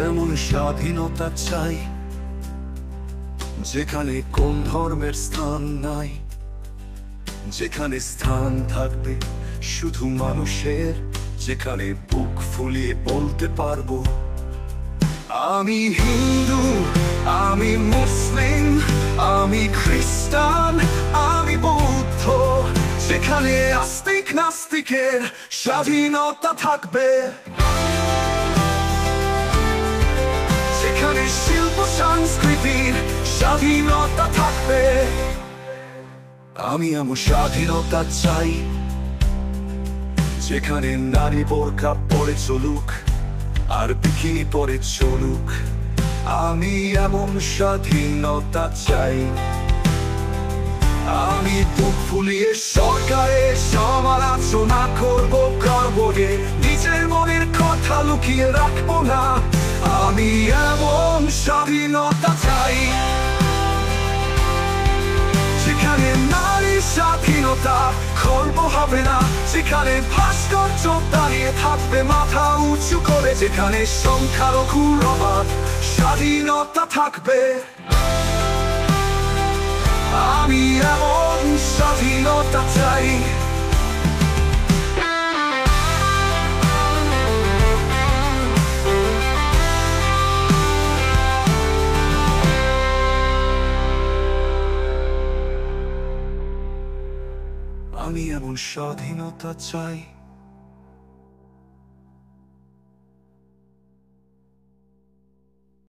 এমন স্বাধীনতা চাই যেখানে কোন ধর্মের স্থান নাই, যেখানে স্থান থাকবে শুধু মানুষের, যেখানে বুক ফুলিয়ে বলতে পারবো আমি হিন্দু, আমি মুসলিম, আমি খ্রিস্টান, আমি বৌদ্ধ। যেখানে আস্তিক নাস্তিকের স্বাধীনতা থাকবে, যেখানে শিল্প সংস্কৃতির স্বাধীনতা থাকবে। আমি এমন স্বাধীনতা চাই যেখানে নারী বোরকা পরে চলুক আর বিকিনি পরে চলুক। আমি এমন স্বাধীনতা চাই। আমি বুক ফুলিয়ে সরকারের সমালোচনা করবো গর্বকে, নিজের মনের কথা লুকিয়ে রাখবো না। আমি এমন স্বাধীনতা চাই যেখানে নারীর স্বাধীনতা খর্ব হবে না, যেখানে ভাস্কর্য দাঁড়িয়ে থাকবে মাথা উঁচু করে, যেখানে সংখ্যালঘুর অবাধ স্বাধীনতা থাকবে। আমি এমন স্বাধীনতা চাই। আমি এমন স্বাধীনতা চাই।